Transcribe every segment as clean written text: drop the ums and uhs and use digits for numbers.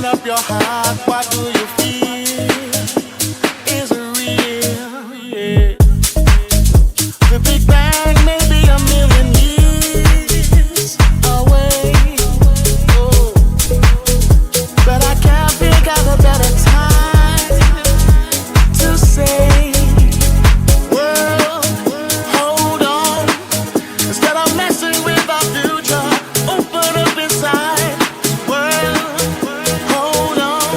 up your heart, what do you feel? Is it real? Yeah. The Big Bang may be a million years away, oh, but I can't think of a better time to say, world, hold on. Instead of messing with our future, open up inside. World, hold on.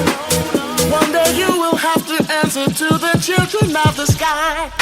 One day you will have to answer to the children of the sky.